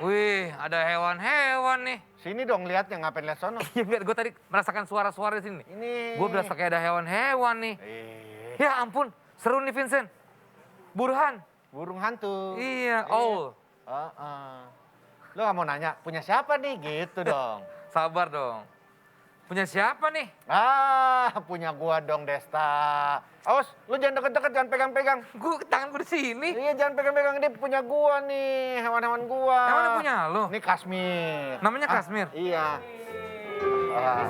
Wih, ada hewan-hewan nih. Sini dong lihatnya, ngapain lihat sono? Iya, lihat gue tadi merasakan suara-suara di sini. Ini. Gue berasa kayak ada hewan-hewan nih. Ya ampun, seru nih Vincent. Burhan. Burung hantu. Iya, owl. Lo gak mau nanya, punya siapa nih? Gitu dong. Sabar dong. Punya siapa nih? Punya gua dong Desta. Awas, lu jangan deket-deket, jangan pegang-pegang. Tangan gue di sini. Iya, jangan pegang-pegang, dia punya gua nih, hewan-hewan gua. Emang dia punya lo? Ini Kashmir. Namanya Kashmir? Iya.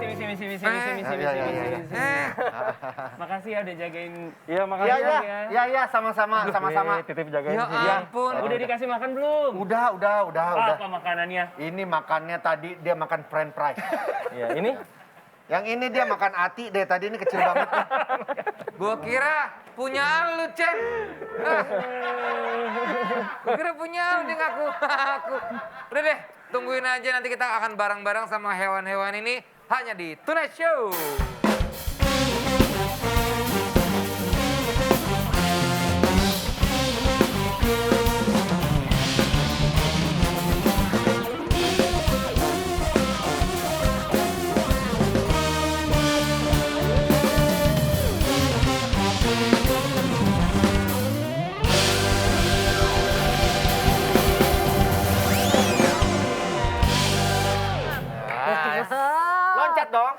Misi. Makasih ya udah jagain. Iya, makasih Iya, sama-sama. Titip jagain Ya sih. ampun. Udah dikasih makan belum? Udah. Apa makanannya? Ini makannya tadi dia makan french fries. Iya, ini Yang ini dia makan ati deh, tadi ini kecil banget. Gue kira punya lu, Cen. Gue kira punya lu, dia ngaku. Udah deh, tungguin aja nanti kita akan bareng-bareng sama hewan-hewan ini hanya di Tonight Show. Loncat dong.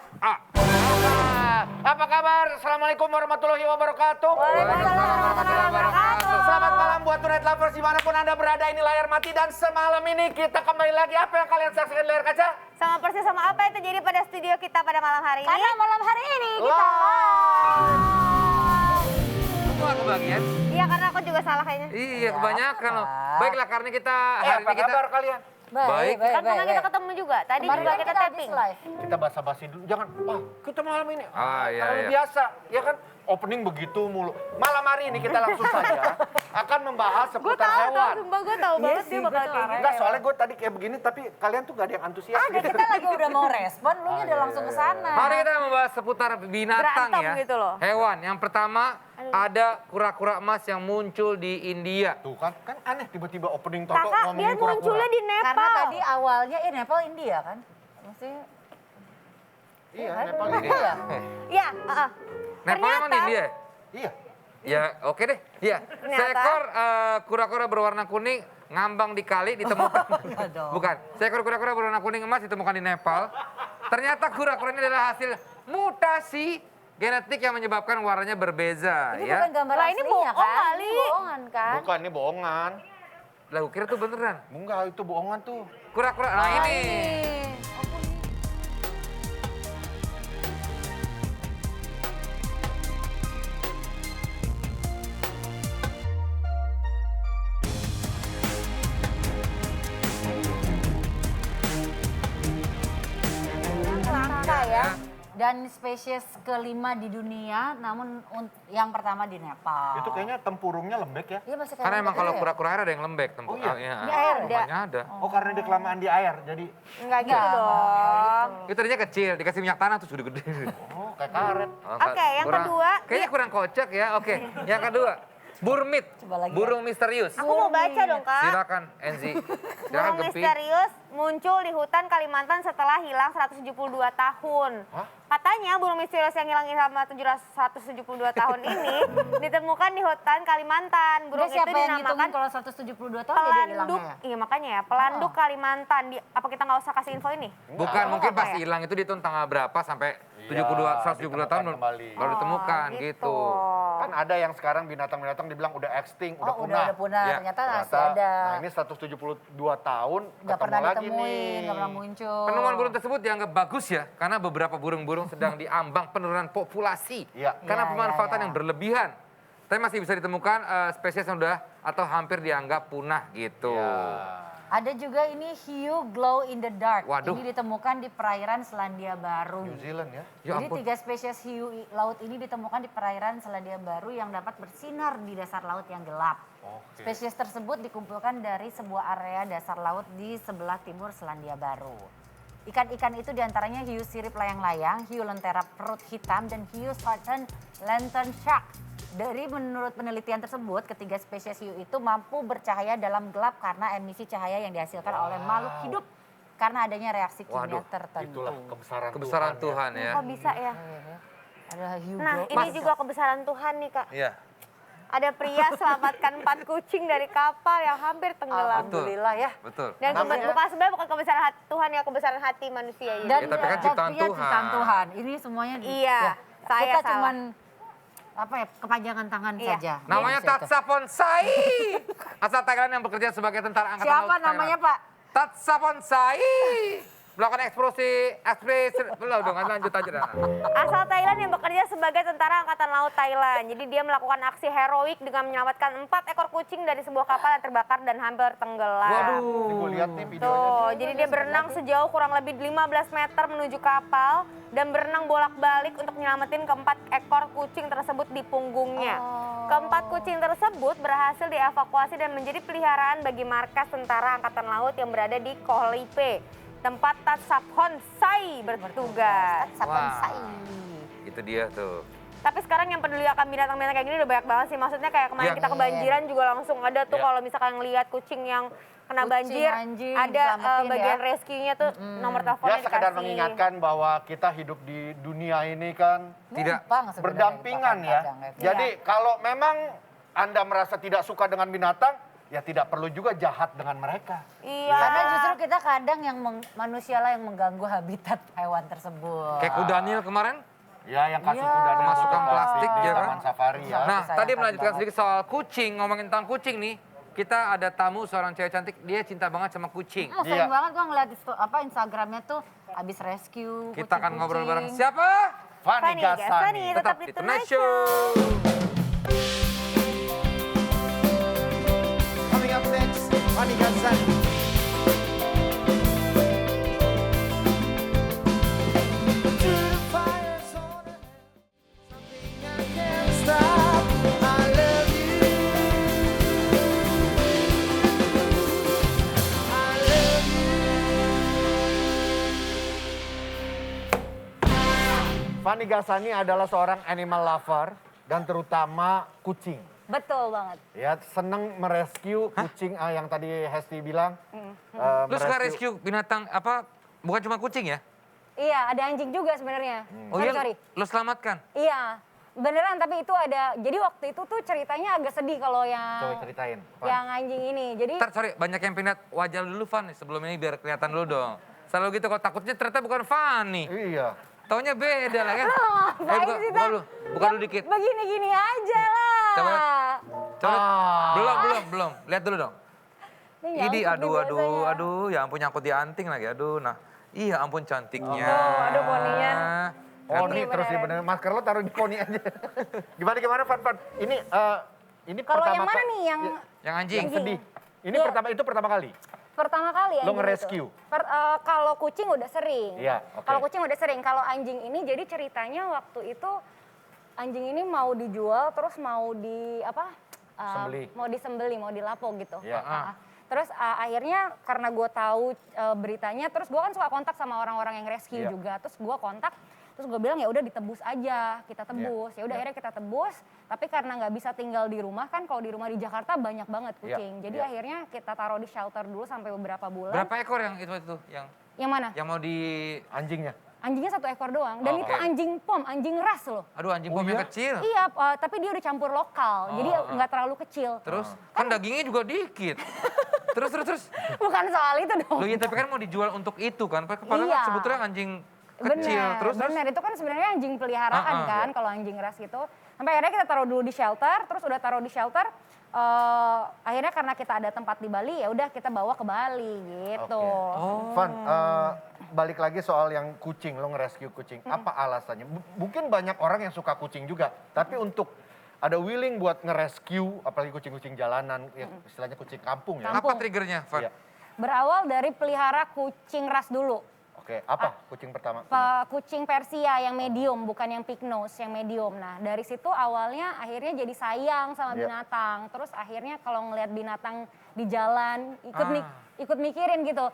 Apa kabar? Assalamualaikum warahmatullahi wabarakatuh. Waalaikumsalam warahmatullahi wabarakatuh. Selamat malam buat Tonight Lovers dimanapun Anda berada. Ini Layar Mati dan semalam ini kita kembali lagi. Apa yang kalian saksikan di layar kaca? Sama persis sama apa yang terjadi pada studio kita pada malam hari ini. Karena malam hari ini kita Aku gak kebagian? Iya, karena aku juga salah kayaknya. Iya, kebanyakan loh. Baiklah, karena kita hari Apa ini kita... kabar kalian? Baik. Kan pernah kita ketemu juga. Tadi kemarin juga kan kita habis tapping. live. Kita basa-basi dulu. Jangan, kita malam ini. Iya, Terlalu iya. biasa, ya kan? Opening begitu mulu. Malam hari ini kita langsung saja akan membahas Gue seputar tahu, hewan. sumpah gue tahu banget dia bakal kayak gitu. Enggak, soalnya gue tadi kayak begini, tapi kalian tuh gak ada yang antusias. Ada kita lagi udah mau respon, lu udah langsung ke sana. Mari kita membahas seputar binatang Berantem ya. gitu loh. Hewan. Yang pertama ada kura-kura emas yang muncul di India. Tuh kan aneh tiba-tiba opening Toto Kakak, dia ngomongin kura-kura. munculnya di Nepal. Karena tadi awalnya Nepal India kan? Maksudnya Iya, kan? Nepal ini. Iya. Iya, Nepal emang di India? Iya. Ya oke deh. Iya. Ternyata. Seekor kura-kura berwarna kuning ngambang di kali ditemukan. dong. Bukan. Seekor kura-kura berwarna kuning emas ditemukan di Nepal. Ternyata kura-kura ini adalah hasil mutasi genetik yang menyebabkan warnanya berbeza Ini ya. bukan gambar Lah, ini aslinya bohong kan? kali. Ini bohongan kan? Bukan, ini bohongan. Lah gue kira tuh beneran. Enggak, itu bohongan tuh. Kura-kura. Nah ini. Langka ya. Dan spesies kelima di dunia, namun yang pertama di Nepal. Itu kayaknya tempurungnya lembek ya. Iya masih kayak Karena emang gitu kalau ya? kura-kura air ada yang lembek. Oh iya? Di air ada? Banyak ada. Oh, karena dia kelamaan di air, jadi Enggak gitu Enggak, dong. Itu tadinya kecil, dikasih minyak tanah terus udah gede. oh kayak karet. Oke, yang kedua, Kayaknya kurang kocak ya. Oke, yang kedua. Burmit, Coba lagi ya. burung misterius. Aku mau baca dong, Kak. Silakan Enzi. Silakan Burung Gempi. misterius muncul di hutan Kalimantan setelah hilang 172 tahun. Hah? Katanya burung misterius yang hilang selama 172 tahun ini ditemukan di hutan Kalimantan. Burung Udah itu siapa yang dinamakan ngitungin kalau 172 tahun dia hilangnya pelanduk. ya? Iya makanya ya, pelanduk Kalimantan. Apa kita nggak usah kasih info ini? Bukan, mungkin apa pas ya? hilang itu dihitung tanggal berapa sampai Iya, 172 tahun ditemukan kembali. baru ditemukan Oh, gitu. Kan ada yang sekarang binatang-binatang dibilang udah extinct, udah Oh punah. udah punah, Ya, ternyata masih Ternyata, ada. Nah ini 172 tahun Nggak ketemu pernah lagi ditemuin, nih. nggak pernah muncul. Penemuan burung tersebut dianggap bagus ya, karena beberapa burung-burung sedang diambang penurunan populasi. Iya. Karena Iya, pemanfaatan iya. yang berlebihan. Tapi masih bisa ditemukan spesies yang sudah atau hampir dianggap punah gitu. Ya. Ada juga ini hiu glow in the dark. Waduh. Ini ditemukan di perairan Selandia Baru. New Zealand ya. Ya Jadi ampun. 3 spesies hiu laut ini ditemukan di perairan Selandia Baru yang dapat bersinar di dasar laut yang gelap. Oke. Spesies tersebut dikumpulkan dari sebuah area dasar laut di sebelah timur Selandia Baru. Ikan-ikan itu diantaranya hiu sirip layang-layang, hiu lentera perut hitam, dan hiu southern lantern shark. Menurut penelitian tersebut, ketiga spesies hiu itu mampu bercahaya dalam gelap karena emisi cahaya yang dihasilkan oleh makhluk hidup karena adanya reaksi kimia tertentu. Itulah Kebesaran Tuhan ya. Kok bisa ya? Ada hiu Nah, ini juga kebesaran Tuhan nih, Kak. Iya. Ada pria selamatkan 4 kucing dari kapal yang hampir tenggelam. Alhamdulillah ya. Betul. Dan sebenarnya bukan kebesaran hati Tuhan ya, kebesaran hati manusia ini. Dan Ya, tapi kan ciptaan iya, Tuhan. ciptaan Tuhan. Ini semuanya Iya, saya kita salah. cuman kepanjangan tangan Iya. saja. Namanya Iya, Tatsa Ponsai. Asal Thailand yang bekerja sebagai tentara angkatan Siapa laut namanya, Thailand. Pak? Tatsa Ponsai. Melakukan ekspresi. Belum dong, lanjut aja dah. Asal Thailand yang bekerja sebagai tentara angkatan laut Thailand. Jadi dia melakukan aksi heroik dengan menyelamatkan 4 ekor kucing dari sebuah kapal yang terbakar dan hampir tenggelam. Gue lihat nih videonya. Tuh, jadi dia berenang sejauh kurang lebih 15 meter menuju kapal dan berenang bolak-balik untuk menyelamatin keempat ekor kucing tersebut di punggungnya. Keempat kucing tersebut berhasil dievakuasi dan menjadi peliharaan bagi markas tentara angkatan laut yang berada di Koh Lipe, tempat Tatsaponsai bertugas. Saponsai. Itu dia tuh. Tapi sekarang yang peduli akan binatang-binatang kayak gini udah banyak banget sih. Maksudnya kayak kemarin Iya. kita kebanjiran juga langsung ada tuh Iya. kalau misalkan ngelihat kucing yang kena Kucing, banjir, anjing, ada selamatin bagian ya. rescue-nya tuh nomor teleponnya Ya sekedar dikasih. mengingatkan bahwa kita hidup di dunia ini kan Tidak. Numpang sebenarnya berdampingan ya. kadang-kadang ya. Jadi kalau memang Anda merasa tidak suka dengan binatang, ya tidak perlu juga jahat dengan mereka. Iya. Karena justru kita kadang yang manusia lah yang mengganggu habitat hewan tersebut. Kayak Ku Daniel kemarin. Ya yang kasus Iya. kuda dan Kemasukan plastik, di ya kan? Taman Safari ya. Nah, Disayangkan tadi melanjutkan banget. sedikit soal kucing, ngomongin tentang kucing nih. Kita ada tamu seorang cewek cantik, dia cinta banget sama kucing. Sering Iya. banget gua ngeliat Instagramnya tuh abis rescue Kita akan ngobrol bareng kucing-kucing. siapa? Fani Fani Gasani. Gasani tetap di Tonight Show. Coming up next, Fani Gasani. Fani Gasani adalah seorang animal lover dan terutama kucing. Betul banget. Ya, seneng merescue kucing yang tadi Hesti bilang. Lu suka rescue binatang apa? Bukan cuma kucing ya? Iya, ada anjing juga sebenarnya. Oh Sorry. lu selamatkan? Iya, beneran tapi itu ada. Jadi waktu itu tuh ceritanya agak sedih kalau Coba yang ceritain. Fan. yang anjing ini. Jadi Ntar sorry, banyak yang pindah wajah dulu Fan nih sebelum ini biar kelihatan dulu dong. Selalu gitu kalau takutnya ternyata bukan Fanny. Iya. Taunya beda lah kan? ngapain sih, buka Tak? lu, buka lu dikit. begini-gini aja lah. Coba. Coba. Ah. Belum. Lihat dulu dong. Ini Ini nyangkut nih biasanya. aduh, ya ampun nyangkut di anting lagi, aduh. Nah, iya ampun cantiknya. aduh poninya. Oh, Ini nih terus beneran. dibenerin. Masker lo taruh di poni aja. Gimana Fan? Ini Kalau pertama yang mana ka- nih yang Yang anjing. yang sedih. Ini Iya. pertama kali. pertama kali Lo anjing nge-rescue? itu. Kalau kucing udah sering. Iya, oke. Kalau kucing udah sering. Kalau anjing ini jadi ceritanya waktu itu anjing ini mau dijual terus mau di apa? Sembeli. Mau disembeli, mau dilapo gitu. Iya. Terus akhirnya karena gue tahu beritanya, terus gue kan suka kontak sama orang-orang yang rescue Iya. juga. Terus gue kontak, terus gue bilang ya udah ditebus aja, kita tebus. Ya udah akhirnya kita tebus. Tapi karena nggak bisa tinggal di rumah kan, kalau di rumah di Jakarta banyak banget kucing. Jadi Iya. akhirnya kita taruh di shelter dulu sampai beberapa bulan. Berapa ekor yang itu Yang mana? yang mau di Anjingnya. Anjingnya 1 ekor doang. Dan Oh, itu oke. anjing pom, anjing ras loh. aduh anjing pom yang kecil. Iya, tapi dia udah campur lokal. Jadi nggak terlalu kecil. Terus kan dagingnya juga dikit. terus. Bukan soal itu dong. Loh ya tapi kan mau dijual untuk itu kan. Padahal Iya. kan sebetulnya anjing kecil. Terus Bener, itu kan sebenarnya anjing peliharaan kan, kalau anjing ras gitu. Sampai akhirnya kita taruh dulu di shelter, terus udah taruh di shelter, akhirnya karena kita ada tempat di Bali, ya udah kita bawa ke Bali gitu. Van, balik lagi soal yang kucing, lo nge-rescue kucing. Apa alasannya? Mungkin banyak orang yang suka kucing juga, tapi untuk ada willing buat nge-rescue, apalagi kucing-kucing jalanan, ya istilahnya kucing kampung ya. apa triggernya, Van? Iya. Berawal dari pelihara kucing ras dulu. Oke, apa kucing pertama? Kucing Persia yang medium, bukan yang pig nose, yang medium. Nah, dari situ awalnya akhirnya jadi sayang sama Iya. binatang. Terus akhirnya kalau ngelihat binatang di jalan, ikut mikirin gitu.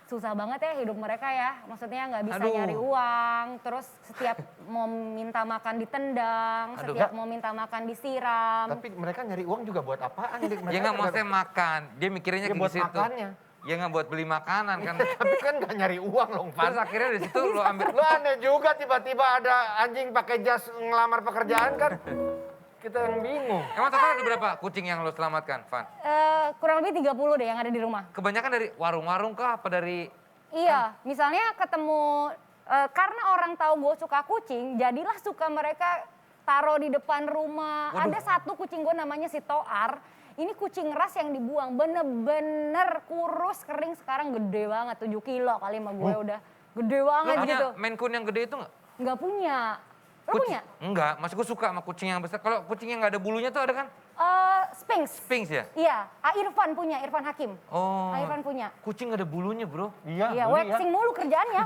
susah banget ya hidup mereka ya. Maksudnya nggak bisa Aduh. nyari uang, terus setiap mau minta makan ditendang, Aduh. setiap mau minta makan disiram. Tapi mereka nyari uang juga buat apaan? Dik? Ya nggak maksudnya makan, dia mikirnya Ya, ke buat situ. makannya. Ya nggak buat beli makanan kan. Tapi kan gak nyari uang loh, Van. Terus akhirnya dari situ lo ambil. Lo aneh juga tiba-tiba ada anjing pakai jas ngelamar pekerjaan kan. Kita yang bingung. Emang total ada berapa kucing yang lo selamatkan, Van? Kurang lebih 30 deh yang ada di rumah. Kebanyakan dari warung-warung kah apa dari Iya, misalnya ketemu, karena orang tahu gue suka kucing, jadilah suka mereka taruh di depan rumah. Waduh. Ada satu kucing gue namanya si Toar, ini kucing ras yang dibuang, bener-bener kurus, kering, sekarang gede banget, 7 kilo kali sama gue udah. Gede lo banget punya gitu. Maine Coon yang gede itu nggak? Nggak punya. Lo punya? Enggak, maksud gue suka sama kucing yang besar. Kalau kucing yang nggak ada bulunya tuh ada kan? Sphinx. Sphinx ya? Iya, Irfan punya, Irfan Hakim. Oh. Irfan punya. Kucing nggak ada bulunya, bro. Iya, Iya, beli ya. waxing mulu kerjaannya.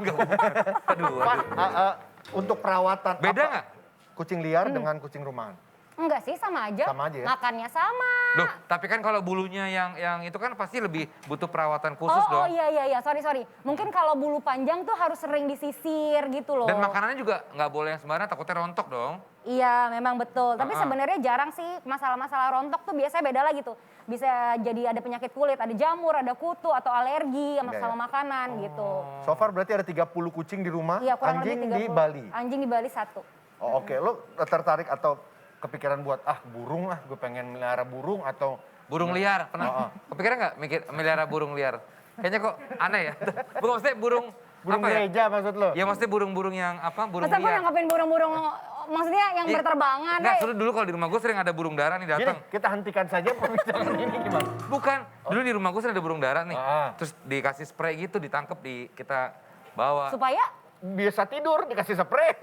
Aduh, Van, aduh. untuk perawatan Beda apa? nggak? Kucing liar dengan kucing rumahan. Enggak sih, sama aja. Sama aja ya? Makannya sama. Loh, tapi kan kalau bulunya yang itu kan pasti lebih butuh perawatan khusus Oh dong. iya, sorry. Mungkin kalau bulu panjang tuh harus sering disisir gitu loh. Dan makanannya juga nggak boleh yang sembarangan, takutnya rontok dong. Iya, memang betul. Tapi Ah. sebenarnya jarang sih masalah-masalah rontok tuh biasanya beda lagi tuh. Bisa jadi ada penyakit kulit, ada jamur, ada kutu atau alergi sama Iya, sama iya. makanan gitu. So far berarti ada 30 kucing di rumah, Iya, kurang anjing lebih di 30. Bali. Anjing di Bali 1. Oh, oke, lo tertarik atau kepikiran buat burung lah, gue pengen melihara burung atau Burung liar, Oh, pernah kepikiran nggak mikir melihara burung liar? Kayaknya kok aneh ya. Bukan maksudnya burung burung apa ya? gereja maksud lo? Ya maksudnya burung-burung yang apa? Burung Masa gue liar. nanggapin burung-burung, maksudnya yang Iya. berterbangan Nggak, deh. sudah dulu kalau di rumah gue sering ada burung dara nih Gini, datang. kita hentikan saja pembicaraan ini gimana? Bukan, dulu di rumah gue sering ada burung dara nih. Ah. Terus dikasih spray gitu, ditangkep, kita bawa. Supaya Biasa tidur dikasih spray.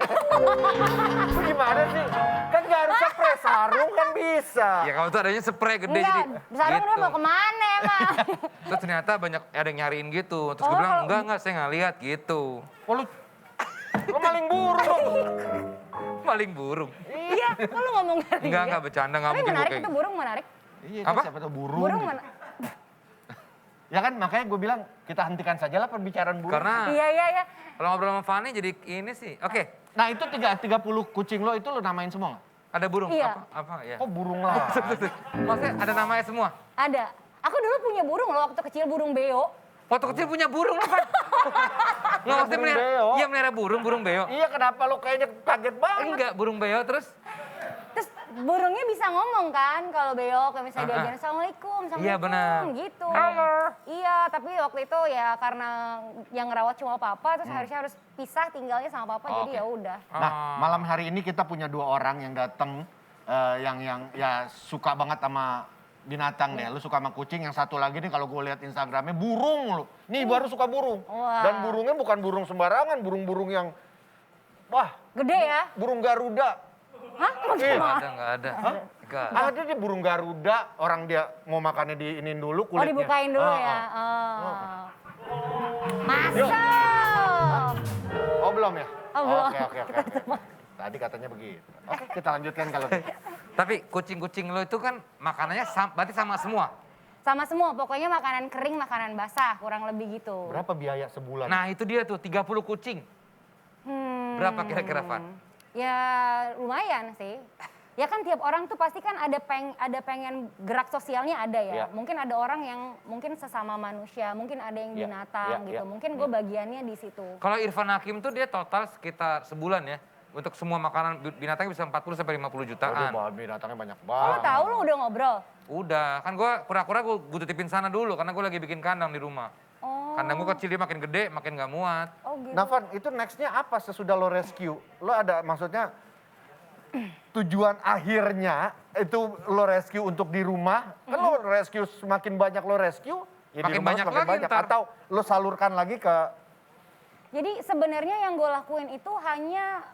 Lu gimana sih? Kan nggak harus spray, sarung kan bisa. Ya kalau tuh adanya spray gede enggak, jadi sarung dia gitu. mau kemana emang? Terus ternyata banyak ada yang nyariin gitu. Terus Oh, gue bilang, kalau- enggak, saya nggak lihat gitu. Oh, lu maling burung dong. Maling burung. Iya, kok lu ngomong ngeri Enggak bercanda, nggak Tapi mungkin gue menarik kayak itu gitu. burung menarik. Iya, Apa? kan siapa tahu burung. Burung gitu. mana? Ya kan makanya gue bilang kita hentikan saja lah pembicaraan burung. Karena Iya. kalau ngobrol sama Fani jadi ini sih. Oke, Nah itu 30 kucing lo itu lo namain semua nggak? ada burung. Iya. Apa ya? Oh burung lah. Maksudnya ada namanya semua? Ada. Aku dulu punya burung loh waktu kecil, burung beo. Waktu kecil punya burung loh, Fan. Nggak, maksudnya Burung melihara, beo. iya melihara burung beo. Iya kenapa lo kayaknya kaget banget? Enggak, burung beo terus. Terus burungnya bisa ngomong kan kalau beo, kayak misalnya Ah, ah. diajarin Assalamualaikum, Iya, benar. gitu. Iya, tapi waktu itu ya karena yang ngerawat cuma papa, terus harusnya harus pisah tinggalnya sama papa, Oh, jadi oke. ya udah. Nah malam hari ini kita punya 2 orang yang datang yang ya suka banget sama binatang deh. Lu suka sama kucing, yang satu lagi nih kalau gue lihat Instagramnya burung lu. Nih baru suka burung. Wah. Dan burungnya bukan burung sembarangan, burung-burung yang wah Gede ya? burung Garuda. Hah? Nggak ada. Nggak. Ada dia burung Garuda, orang dia mau makannya diinin dulu Oh kulitnya. dibukain dulu Ah, ya? ah. Oh. Masuk! Oh belum ya? Oh, belum. Oke. Tadi katanya begitu. Oke kita lanjutkan kalau gitu. Tapi kucing-kucing lo itu kan makanannya berarti sama semua. Sama semua, pokoknya makanan kering, makanan basah, kurang lebih gitu. Berapa biaya sebulan? Nah itu dia tuh, 30 kucing. Berapa kira-kira, Fan? Ya lumayan sih. Ya kan tiap orang tuh pasti kan ada pengen gerak sosialnya ada ya. Ya. Mungkin ada orang yang mungkin sesama manusia, mungkin ada yang Ya, binatang ya, gitu. ya, Mungkin gue bagiannya di situ. Kalau Irfan Hakim tuh dia total sekitar sebulan ya. Untuk semua makanan binatangnya bisa 40 sampai 50 Waduh, jutaan. binatangnya banyak Oh, banget. lo tahu lo udah ngobrol? Udah, kan gue kura-kura gue tutupin sana dulu karena gue lagi bikin kandang di rumah. Oh. Kandang gue kecil, dia makin gede, makin gak muat. Oh gitu. Nah Van, itu nextnya apa sesudah lo rescue? Lo ada maksudnya tujuan akhirnya itu lo rescue untuk di rumah? Kan lo rescue semakin banyak lo rescue, ya Makin di rumah banyak semakin lagi banyak. ntar. Atau lo salurkan lagi ke Jadi sebenarnya yang gue lakuin itu hanya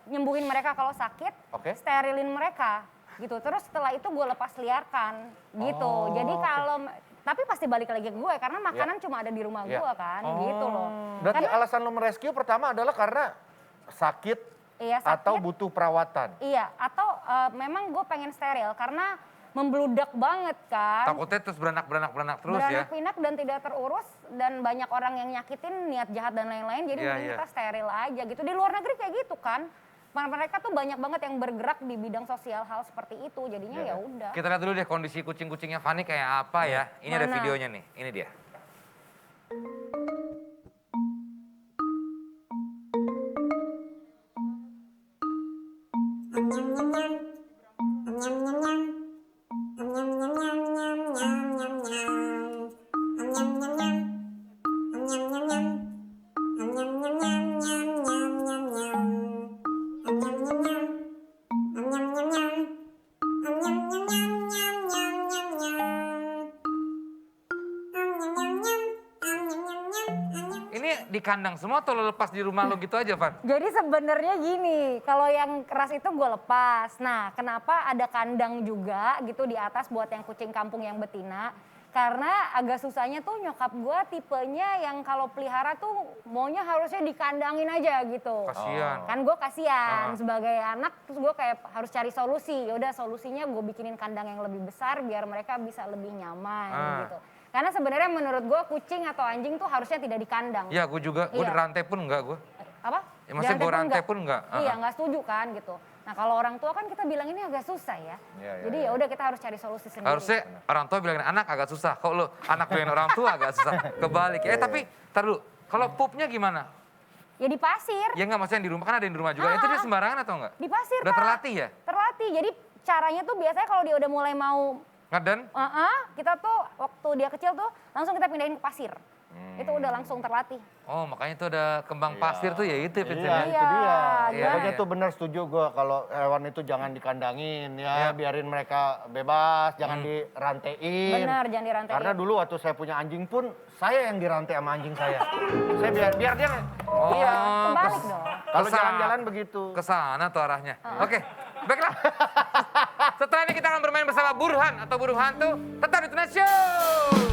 nyembuhin mereka kalau sakit, Oke. sterilin mereka gitu. Terus setelah itu gue lepas liarkan gitu. Oh, Jadi oke. kalau tapi pasti balik lagi ke gue karena makanan cuma ada di rumah Ya. gue kan gitu loh. Berarti Karena alasan lo merescue pertama adalah karena sakit iya sakit. atau butuh perawatan. Iya, atau memang gue pengen steril karena membludak banget kan. Takutnya terus beranak terus ya. Beranak pinak dan tidak terurus dan banyak orang yang nyakitin, niat jahat dan lain-lain. Jadi Iya, mending iya. kita steril aja gitu. Di luar negeri kayak gitu kan. Mereka tuh banyak banget yang bergerak di bidang sosial hal seperti itu. Jadinya ya udah. Kita lihat dulu deh kondisi kucing-kucingnya Fanny kayak apa ya. Ini ada Mana? videonya nih, ini dia. Ini di kandang semua atau lo lepas di rumah lo gitu aja, Van? Jadi sebenarnya gini, kalau yang keras itu gue lepas. Nah, kenapa ada kandang juga gitu di atas buat yang kucing kampung yang betina? Karena agak susahnya tuh nyokap gue tipenya yang kalau pelihara tuh maunya harusnya dikandangin aja gitu. Kasian. Kan gue kasihan sebagai anak, terus gue kayak harus cari solusi. Ya udah solusinya gue bikinin kandang yang lebih besar biar mereka bisa lebih nyaman gitu. Karena sebenarnya menurut gue kucing atau anjing tuh harusnya tidak di kandang. Ya, gue juga. Gue Iya. di rantai pun enggak gue. Apa? Ya, maksudnya gue rantai pun enggak. Iya, nggak setuju kan gitu. Nah kalau orang tua kan kita bilang ini agak susah ya. Jadi ya udah kita harus cari solusi sendiri. Harusnya orang tua bilangin anak agak susah. Kok lo anak bilangin orang tua agak susah. Kebalik. Tapi tar dulu. Kalau pupnya gimana? Ya di pasir. Ya enggak, maksudnya yang di rumah. Kan ada yang di rumah juga. Itu dia sembarangan atau enggak? Di pasir, Udah Pak. terlatih ya? Terlatih. Jadi caranya tuh biasanya kalau dia udah mulai mau Ngadan? kita tuh waktu dia kecil tuh langsung kita pindahin ke pasir. Itu udah langsung terlatih. Oh, makanya itu ada kembang pasir tuh ya itu Iya, Vincent. itu dia. Iya. Pokoknya tuh benar setuju gue kalau hewan itu jangan dikandangin ya, biarin mereka bebas, jangan dirantein. Benar, jangan dirantein. Karena dulu waktu saya punya anjing pun saya yang dirantai sama anjing saya. Saya biar dia Oh, Iya, kebalik dong. kalau Kesana. jalan-jalan begitu. Ke sana tuh arahnya. Oke, baiklah. Setelah ini kita akan bermain bersama Burhan atau burung hantu. Tetap di Tonight Show.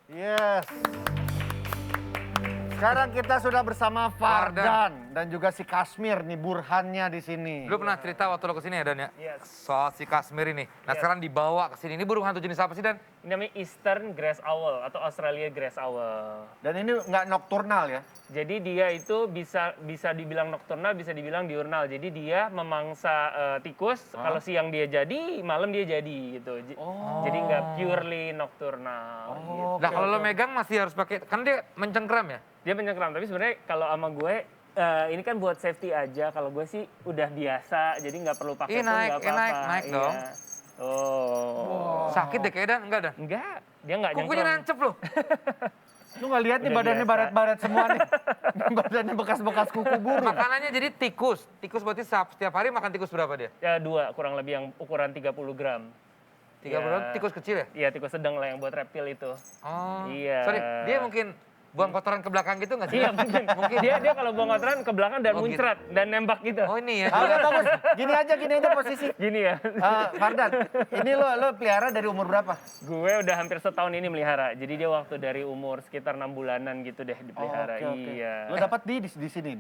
Yes. Sekarang kita sudah bersama Fardan dan juga si Kasmir nih Burhannya di sini. Lu pernah cerita waktu lo kesini ya Dan ya? Yes. Soal si Kasmir ini. Nah sekarang dibawa ke sini. Ini burung hantu jenis apa sih Dan? Ini namanya Eastern Grass Owl atau Australia Grass Owl. Dan ini nggak nokturnal ya? Jadi dia itu bisa dibilang nokturnal, bisa dibilang diurnal. Jadi dia memangsa tikus. Kalau siang dia jadi, malam dia jadi gitu. Jadi nggak purely nokturnal. Gitu. Nah kalau lo megang masih harus pakai, kan dia mencengkram ya? Dia mencengkram, tapi sebenarnya kalau sama gue ini kan buat safety aja. Kalau gue sih udah biasa, jadi nggak perlu pakai Ih, pun nggak apa-apa. naik Iya. dong. Oh. Sakit deh kayaknya Dan? Enggak Dan? Enggak, dia nggak Kukunya nyengkram. nancep loh. Lu nggak lihat nih Udah badannya biasa. baret-baret semua nih. Badannya bekas-bekas kuku burung. Makanannya jadi tikus. Tikus berarti setiap hari makan tikus berapa dia? Ya 2 kurang lebih yang ukuran 30 gram. 30 Ya. tikus kecil ya? Iya tikus sedang lah yang buat reptil itu. Oh. Iya. Sorry, dia mungkin buang kotoran ke belakang gitu nggak sih? Iya mungkin. Dia kalau buang kotoran ke belakang dan Oh, gitu. muncrat dan nembak gitu. Oh ini ya. Ah, udah bagus. Gini aja posisi. Gini ya. Fardan, ini lo pelihara dari umur berapa? Gue udah hampir setahun ini melihara. Jadi dia waktu dari umur sekitar 6 bulanan gitu deh dipelihara. Oke. Iya. Lo dapat di sini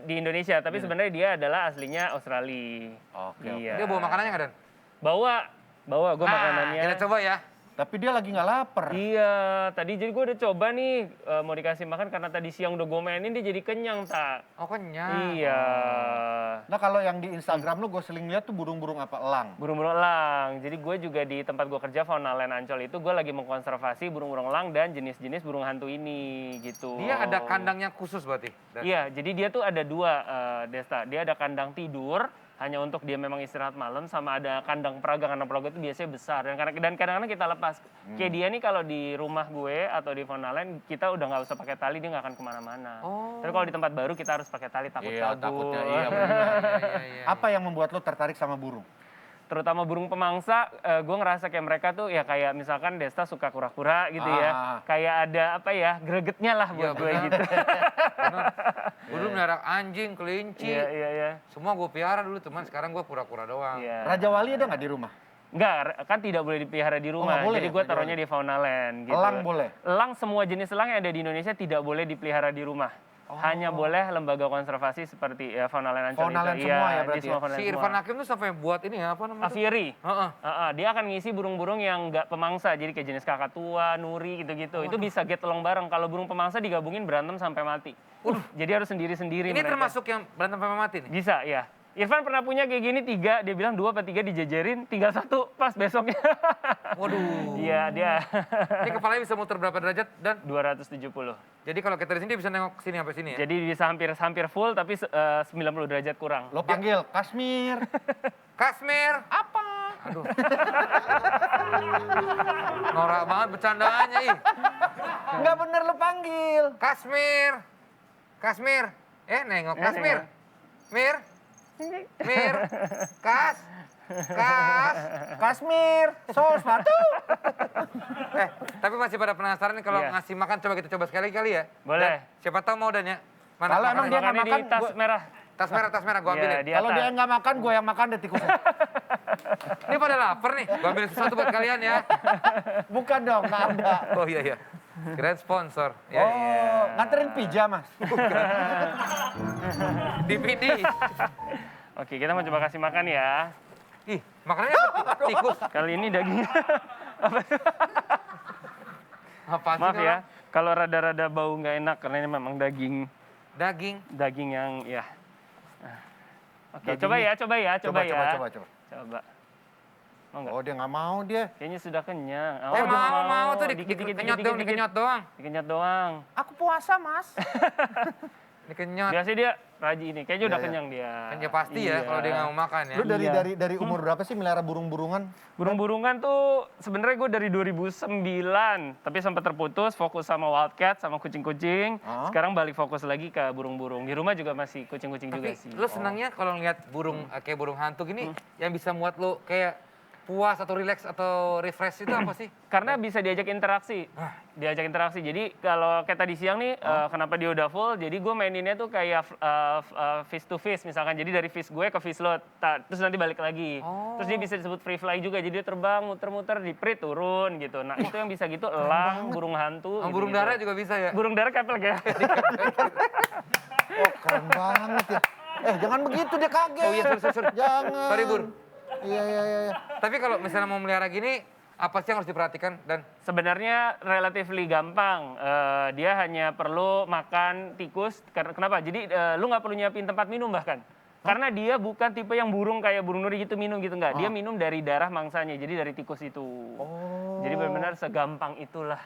Di Indonesia, tapi sebenarnya dia adalah aslinya Australia. Oke. Iya. Dia bawa makanannya nggak Dan? Bawa gue makanannya. Kita coba ya. Tapi dia lagi nggak lapar. Iya, tadi jadi gue udah coba nih mau dikasih makan karena tadi siang udah gue mainin dia jadi kenyang tak. Oh kenyang. Iya. Nah kalau yang di Instagram lo gue sering lihat tuh burung-burung apa elang. Burung-burung elang. Jadi gue juga di tempat gue kerja Fauna Land Ancol itu gue lagi mengkonservasi burung-burung elang dan jenis-jenis burung hantu ini gitu. Dia ada kandangnya khusus berarti? Dan? Iya, jadi dia tuh ada 2 Desta. Dia ada kandang tidur, hanya untuk dia memang istirahat malam, sama ada kandang peraga. Kandang peraga itu biasanya besar dan kadang-kadang kita lepas. Kayak dia nih kalau di rumah gue atau di fauna lain kita udah nggak usah pakai tali, dia nggak akan kemana-mana. Tapi kalau di tempat baru kita harus pakai tali, takut Iya, kabur. takutnya iya benar. Apa yang membuat lo tertarik sama burung? Terutama burung pemangsa, gue ngerasa kayak mereka tuh ya kayak misalkan Desta suka kura-kura gitu ya. Kayak ada apa ya, gregetnya lah buat Iya, gue benar. gitu. Gue dulu melihara anjing, kelinci. Iya. Semua gue pelihara dulu, cuman sekarang gue pura-pura doang. Iya. Raja Wali ada nggak di rumah? Enggak, kan tidak boleh dipelihara di rumah. nggak boleh Jadi ya, gue Raja taruhnya Wali? di fauna land gitu. Elang boleh? Elang, semua jenis elang yang ada di Indonesia tidak boleh dipelihara di rumah. Hanya boleh lembaga konservasi seperti ya, fauna land Ancol Fauna land itu. semua Iya, ya berarti di semua ya? fauna Si land Irfan semua. Hakim tuh sampai buat ini ya, apa namanya? tuh? Aviary. Heeh. Dia akan ngisi burung-burung yang nggak pemangsa, jadi kayak jenis kakatua, nuri gitu-gitu. Itu bisa get along bareng. Kalau burung pemangsa digabungin berantem sampai mati. Jadi harus sendiri-sendiri. Ini mereka. termasuk yang berantem sampai mati nih? Bisa, ya. Irfan pernah punya kayak gini 3, dia bilang 2 apa 3 dijejerin, tinggal 1 pas besoknya. Waduh. Iya, dia Ini kepalanya bisa muter berapa derajat dan 270. jadi kalau kita di sini dia bisa nengok sini sampai sini ya? Jadi bisa hampir full tapi 90 derajat kurang. Lo panggil Kasmir. Kasmir. Apa? Aduh. Norak banget bercandaannya ih. Nggak bener lo panggil. Kasmir. Kasmir. Nengok. Kasmir. Mir. Mir. Kas. Kasmir. Sol sepatu. Tapi masih pada penasaran nih kalau Iya. ngasih makan, coba kita coba sekali kali ya. Boleh. Dan siapa tahu mau Dan ya. Kalau emang dia nggak Makannya di makan, tas gua- merah. tas merah gua ambilin. Iya, di Kalau atas. dia nggak makan, gue yang makan deh tikusnya. Ini pada lapar nih. Gua ambil sesuatu buat kalian ya. Bukan dong, nggak ada. Oh iya. Kirain sponsor. Ya. Oh, nganterin pija mas. DVD. Oke, kita mau coba kasih makan ya. Ih, makanannya apa? Tikus. Kali ini dagingnya. Apa sih Maaf ini ya, orang? kalau rada-rada bau nggak enak karena ini memang Daging. yang ya. Oke, Dagingnya. coba ya. Coba. Coba. Mau nggak? Oh dia nggak mau dia. Kayaknya sudah kenyang. Mau tuh Dikit. dikenyot doang. Dikenyot doang. Aku puasa mas. Dikenyot. Biasanya dia rajin ini. Kayaknya udah Iya, iya. kenyang dia. Kan ya pasti ya Iya. kalau dia nggak mau makan ya. Lu Iya. dari umur berapa sih melihara burung-burungan? Burung-burungan tuh sebenarnya gue dari 2009, tapi sempat terputus, fokus sama wildcat, sama kucing-kucing. Ah. Sekarang balik fokus lagi ke burung-burung. Di rumah juga masih kucing-kucing juga Tapi sih. lo senangnya kalau ngeliat burung kayak burung hantu gini yang bisa muat lo kayak puas atau relax atau refresh itu apa sih? Karena bisa diajak interaksi. Jadi kalau kayak tadi siang nih, kenapa dia udah full, jadi gue maininnya tuh kayak fish to fish misalkan. Jadi dari fish gue ke fish lo, terus nanti balik lagi. Terus dia bisa disebut free fly juga, jadi dia terbang, muter-muter, di prit, turun gitu. Nah itu yang bisa gitu, elang, burung hantu. Burung gitu-gitu. dara juga bisa ya? Burung dara kepel ya. Oh keren banget ya. Jangan begitu dia kaget. Oh iya, sorry. Jangan. Sorry, Bur. Iya. Tapi kalau misalnya mau melihara gini, apa sih yang harus diperhatikan? Dan Sebenarnya relatively gampang. Dia hanya perlu makan tikus. Kenapa? Jadi lu nggak perlu nyiapin tempat minum bahkan. Karena dia bukan tipe yang burung kayak burung nuri gitu minum gitu nggak. Dia minum dari darah mangsanya, jadi dari tikus itu. Jadi benar-benar segampang itulah.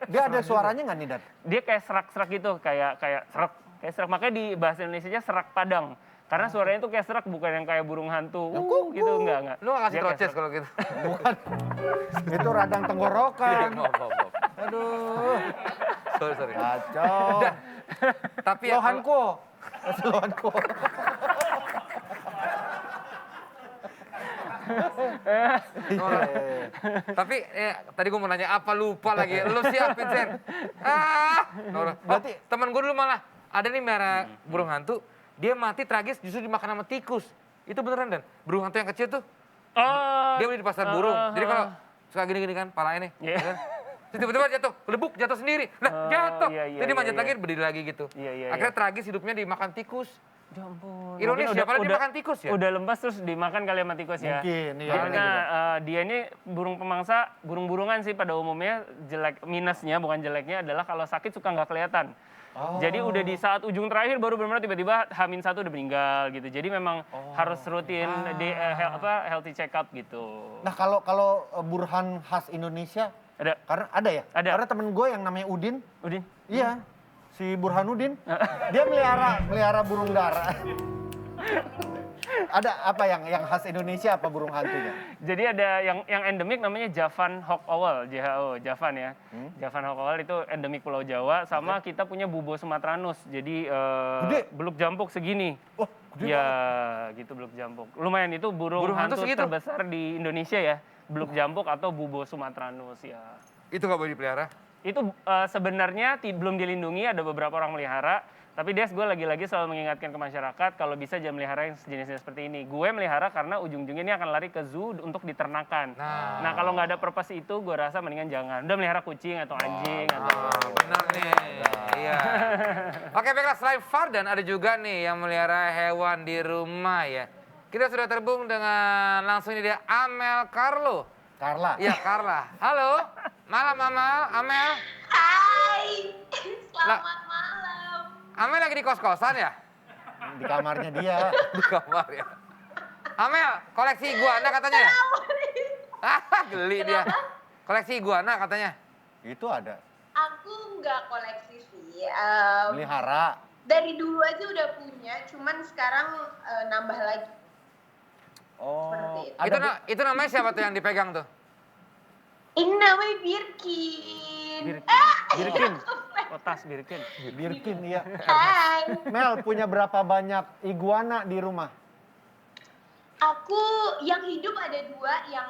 Dia ada suaranya nggak nih Dan? Dia kayak serak-serak gitu, kayak serak. Makanya di bahasa Indonesianya serak padang. Karena suaranya tuh kayak serak, bukan yang kayak burung hantu. Gitu enggak. lu nggak kasih Dia kayak troces serak. kalau gitu? Bukan. Itu radang tenggorokan. Maaf. Aduh. Sorry. Kacau. Tapi ya, Lohanko. Lohanko. tapi tadi gue mau nanya apa lupa lagi. Lu siapin Sen. Berarti teman gue dulu malah ada nih merah burung hantu. Dia mati tragis justru dimakan sama tikus. Itu beneran Dan? Burung hantu yang kecil tuh. Dia beli di pasar burung. Jadi kalau suka gini-gini kan palanya nih. Iya. ya kan? Terus tiba-tiba jatuh, lebuk, jatuh sendiri. Nah, jatuh. Iya, Jadi manjat iya. lagi, berdiri lagi gitu. Iya. Akhirnya tragis hidupnya dimakan tikus. Ya ampun. Ironis Mungkin ya, padahal dia makan tikus ya? Udah lembas terus dimakan kali sama tikus ya. Mungkin, iya. Karena dia ini burung pemangsa, burung-burungan sih pada umumnya jelek, minusnya bukan jeleknya adalah kalau sakit suka nggak kelihatan. Jadi udah di saat ujung terakhir baru benar-benar tiba-tiba H-1 udah meninggal gitu. Jadi memang harus rutin healthy check up gitu. Nah kalau burhan khas Indonesia, Ada. karena ada ya? Ada. Karena temen gue yang namanya Udin, Udin. iya, si Burhanuddin, dia melihara burung dara. Ada apa yang khas Indonesia apa burung hantunya? Jadi ada yang endemik namanya Javan Hawk Owl, JHO, Javan ya. Javan Hawk Owl itu endemik Pulau Jawa, sama kita punya Bubo sumatranus. Jadi Gede? beluk jampuk segini. Oh, gede Ya, gitu beluk jampuk. Lumayan itu burung Burung hantu hantu segitu? terbesar di Indonesia ya. Beluk jampuk atau Bubo sumatranus ya. Itu nggak boleh dipelihara? Itu sebenarnya belum dilindungi, ada beberapa orang melihara. Tapi Des, gue lagi-lagi selalu mengingatkan ke masyarakat kalau bisa jangan melihara yang sejenisnya seperti ini. Gue melihara karena ujung-ujungnya ini akan lari ke zoo untuk diternakan. Nah kalau nggak ada purpose itu, gue rasa mendingan jangan. Udah melihara kucing atau anjing. Benar nih. Iya. Oke, baiklah, selain Fardan ada juga nih yang melihara hewan di rumah ya. Kita sudah terhubung dengan langsung ini dia Amel Carlo. Carla. Iya, Carla. Halo. Malam Amel. Hai, Lah. selamat malam. Amel lagi di kos-kosan ya? Di kamarnya dia. Di kamar ya. Amel, koleksi iguana katanya ya? Geli dia. Koleksi iguana katanya. Itu ada. Aku nggak koleksi sih. Melihara. Dari dulu aja udah punya, cuman sekarang nambah lagi. Oh. Seperti itu. Itu namanya siapa tuh yang dipegang tuh? Ini namanya Birkin. Birkin. Otas Birkin. Birkin, iya. Hai. Mel, punya berapa banyak iguana di rumah? Aku yang hidup ada 2, yang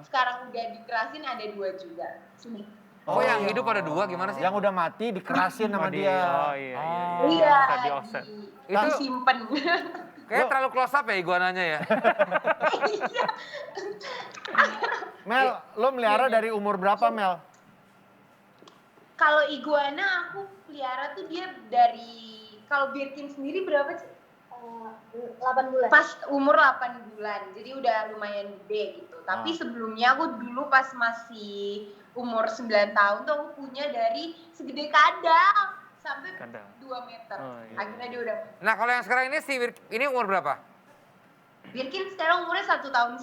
sekarang udah dikerasin ada 2 juga. Sini. Oh, yang hidup ada 2, gimana sih? Yang udah mati dikerasin sama dia. Oh iya. Iya, Bisa di offset. Itu disimpan. kayaknya terlalu close up ya iguananya ya. Iya. Mel, lo melihara dari umur berapa, Mel? Kalau iguana aku pelihara tuh dia dari, kalau Birkin sendiri berapa sih? 8 bulan. Pas umur 8 bulan, jadi udah lumayan gede gitu. Tapi sebelumnya aku dulu pas masih umur 9 tahun tuh aku punya dari segede kadal sampai Kadal. 2 meter. Oh, iya. Akhirnya dia udah, Nah, kalau yang sekarang ini ini umur berapa? Birkin sekarang umurnya 1,5 tahun.